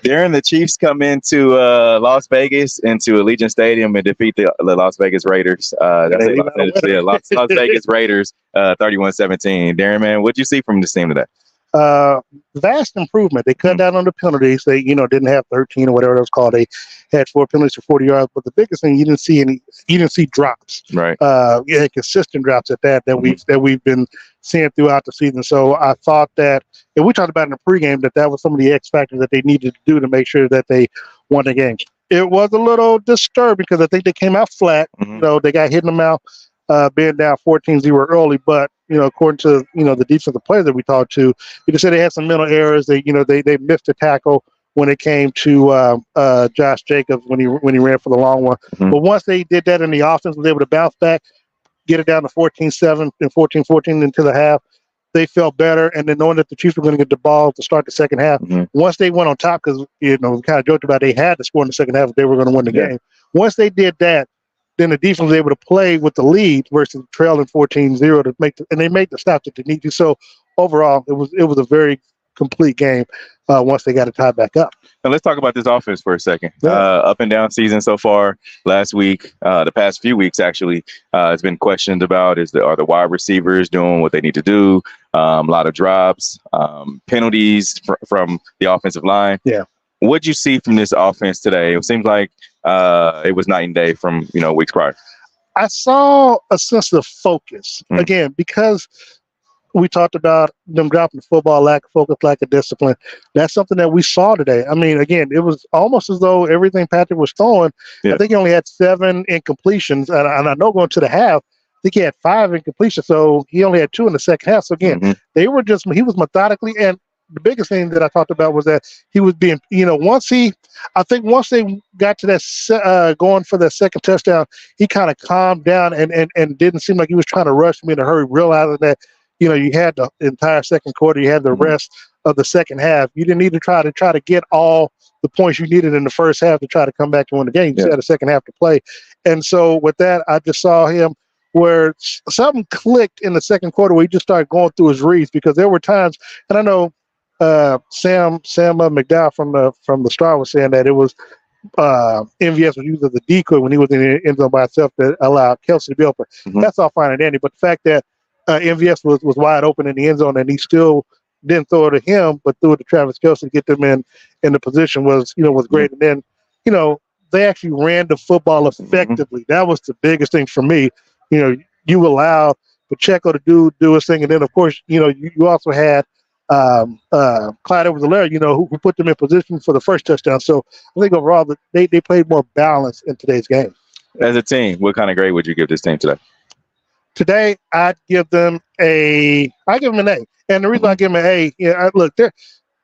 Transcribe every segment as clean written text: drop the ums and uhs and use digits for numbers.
Darren, the Chiefs come into Las Vegas, into Allegiant Stadium, and defeat the Las Vegas Raiders. Las Vegas Raiders, 31-17. Darren, man, what'd you see from this team today? Vast improvement. They cut down on the penalties. They, didn't have 13 or whatever it was called. They had 4 penalties for 40 yards. But the biggest thing, you didn't see drops. Right. Consistent drops at that we've been seeing throughout the season. So I thought that, and we talked about in the pregame, that was some of the X factors that they needed to do to make sure that they won the game. It was a little disturbing because I think they came out flat. They got hit in the mouth, being down 14-0 early, but according to the defensive players that we talked to, they just said they had some mental errors. They missed a tackle when it came to Josh Jacobs when he ran for the long one. But once they did that, and the offense was able to bounce back, get it down to 14-7 and 14-14 into the half, they felt better. And then knowing that the Chiefs were going to get the ball to start the second half, once they went on top, because we kind of joked about they had to score in the second half if they were going to win the game. Once they did that, then the defense was able to play with the lead versus trailing 14-0 to and they made the stops that they need to. So overall, it was a very complete game once they got it tied back up. Now let's talk about this offense for a second. Up and down season so far. Last week, the past few weeks actually, it's been questioned about are the wide receivers doing what they need to do? A lot of drops, penalties from the offensive line. Yeah. What'd you see from this offense today? It seems like it was night and day from weeks prior. I saw a sense of focus again, because we talked about them dropping the football, lack of focus, lack of discipline. That's something that we saw today. I mean, again, it was almost as though everything Patrick was throwing. I think he only had 7 incompletions, and I know going to the half, I think he had 5 incompletions, so he only had 2 in the second half. So again, he was methodically, and the biggest thing that I talked about was that he was being, once they got to that going for that second touchdown, he kind of calmed down and didn't seem like he was trying to rush me in a hurry, realizing that, you had the entire second quarter, you had the rest of the second half. You didn't need to try to get all the points you needed in the first half to try to come back and win the game. You just had a second half to play. And so with that, I just saw him where something clicked in the second quarter where he just started going through his reads, because there were times, and I know Sam McDowell from the Star was saying that it was MVS was used as a decoy when he was in the end zone by himself that allowed Kelsey to be open. That's all fine and dandy, but the fact that MVS was wide open in the end zone and he still didn't throw it to him, but threw it to Travis Kelsey to get them in the position was great. And then they actually ran the football effectively. That was the biggest thing for me. You allowed Pacheco to do his thing, and then of course you also had Clyde Edwards-Helaire, who put them in position for the first touchdown. So I think overall that they played more balance in today's game. As a team, what kind of grade would you give this team today? Today, I'd give them an A. And the reason I give them an A,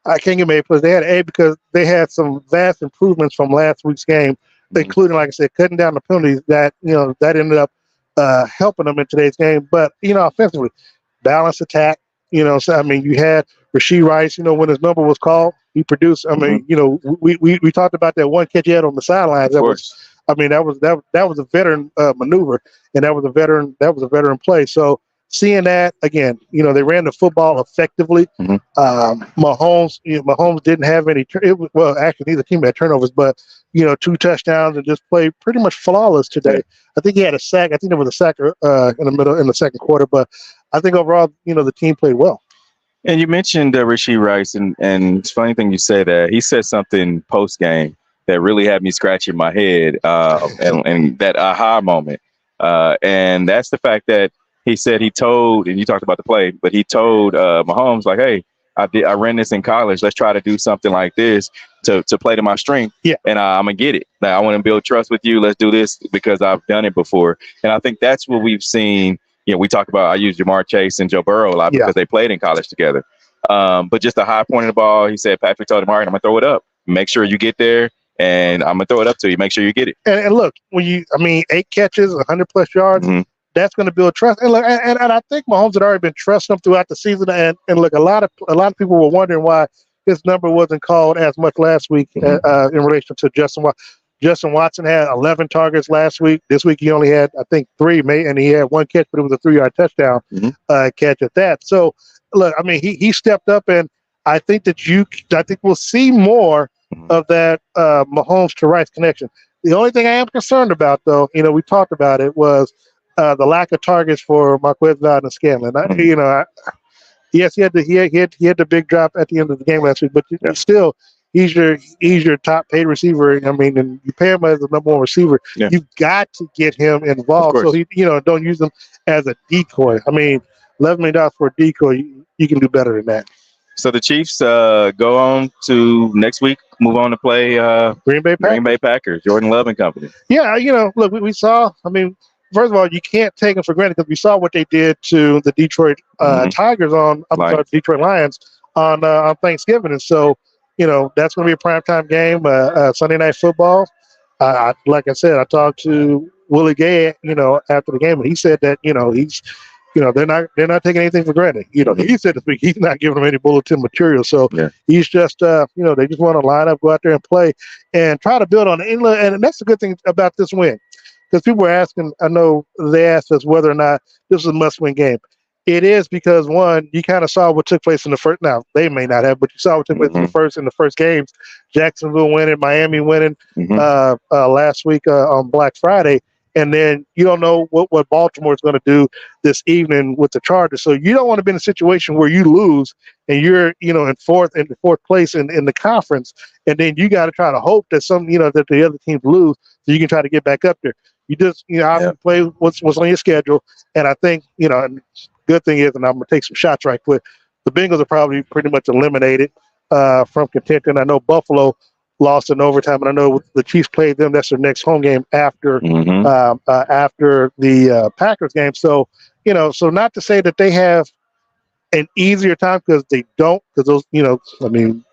I can't give them an A+. They had an A because they had some vast improvements from last week's game, including, like I said, cutting down the penalties that ended up helping them in today's game. But, offensively, balanced attack. So I mean, you had Rashee Rice. When his number was called, he produced. I mean, we talked about that one catch he had on the sidelines. That was a veteran maneuver, and that was a veteran play. So seeing that again, they ran the football effectively. Mahomes didn't have any. Actually, neither team had turnovers, but 2 touchdowns and just played pretty much flawless today. I think he had a sack. I think there was a sack in the second quarter, but I think overall, the team played well. And you mentioned Rashee Rice, and it's funny thing you say that. He said something post game that really had me scratching my head, and that aha moment. And that's the fact that he told, and you talked about the play, but he told Mahomes, like, hey, I ran this in college. Let's try to do something like this to play to my strength. Yeah. And I'm going to get it. Like, I want to build trust with you. Let's do this because I've done it before. And I think that's what we've seen. We talk about, I use Jamar Chase and Joe Burrow a lot because they played in college together. But just the high point of the ball, he said, Patrick told him, all right, I'm going to throw it up. Make sure you get there, and I'm going to throw it up to you. Make sure you get it. And look, 8 catches, 100-plus yards, that's going to build trust. And look, and I think Mahomes had already been trusting him throughout the season. And look, a lot of people were wondering why his number wasn't called as much last week in relation to Justin Watson. Justin Watson had 11 targets last week. This week he only had, I think, 3, and he had 1 catch, but it was a 3-yard touchdown catch at that. So, look, he stepped up, and I think we'll see more of that Mahomes to Rice connection. The only thing I am concerned about, though, we talked about it, was the lack of targets for Marquez Valdez Scanlon. Yes, he had the big drop at the end of the game last week, but still, he's your top paid receiver. I mean, and you pay him as the number one receiver. Yeah. You've got to get him involved, so he don't use him as a decoy. I mean, $11 million for a decoy, you can do better than that. So the Chiefs go on to next week, move on to play Green Bay Packers, Jordan Love and company. Yeah, look, we saw. I mean, first of all, you can't take them for granted because we saw what they did to the Detroit Tigers Detroit Lions on Thanksgiving, and so that's going to be a primetime game, Sunday Night Football. Like I said, I talked to Willie Gay, after the game, and he said that he's. They're not taking anything for granted. He said this week he's not giving them any bulletin material. So he's just, they just want to line up, go out there and play, and try to build on it. And that's the good thing about this win, because people were asking. I know they asked us whether or not this was a must-win game. It is, because one, you kind of saw what took place in the first. Now they may not have, but you saw what took place in the first games. Jacksonville winning, Miami winning last week on Black Friday. And then you don't know what Baltimore is going to do this evening with the Chargers. So you don't want to be in a situation where you lose and you're, in fourth place in the conference, and then you got to try to hope that that the other teams lose so you can try to get back up there. You just, obviously play what's on your schedule. And I think, and good thing is, and I'm going to take some shots right quick, the Bengals are probably pretty much eliminated from contention. I know Buffalo lost in overtime, and I know the Chiefs played them. That's their next home game after the Packers game. So, so not to say that they have an easier time, because they don't, because those, I mean,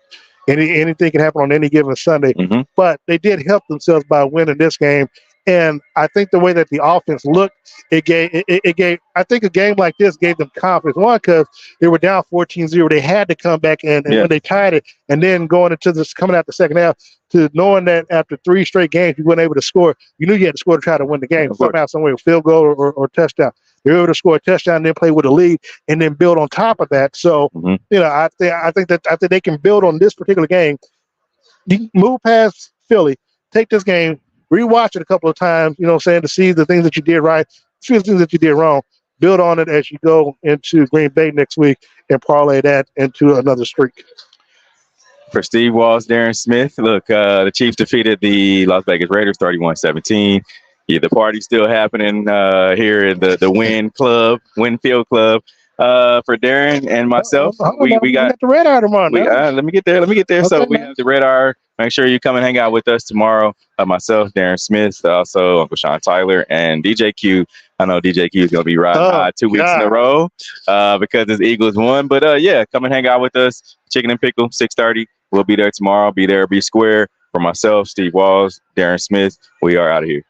anything can happen on any given Sunday. But they did help themselves by winning this game. And I think the way that the offense looked, it gave. I think a game like this gave them confidence. One, because they were down 14-0, they had to come back and when they tied it, and then coming out the second half, to knowing that after 3 straight games you weren't able to score, you knew you had to score to try to win the game somehow, some way, field goal or touchdown. They were able to score a touchdown, and then play with a lead, and then build on top of that. So I think they can build on this particular game. You move past Philly, take this game, rewatch it a couple of times, to see the things that you did right, see the things that you did wrong, build on it as you go into Green Bay next week, and parlay that into another streak. For Steve Walls, Darren Smith, look, the Chiefs defeated the Las Vegas Raiders 31-17. Yeah, the party's still happening here in the Winfield Club. For Darren and myself, we got the Red Hour tomorrow. Let me get there. Okay, so we have the Red Hour. Make sure you come and hang out with us tomorrow. Myself, Darren Smith, also Uncle Sean Tyler, and DJ Q. I know DJ Q is going to be riding high 2 weeks in a row because his Eagles won. But come and hang out with us. Chicken and Pickle, 6:30. We'll be there tomorrow. Be there, be square. For myself, Steve Walls, Darren Smith, we are out of here.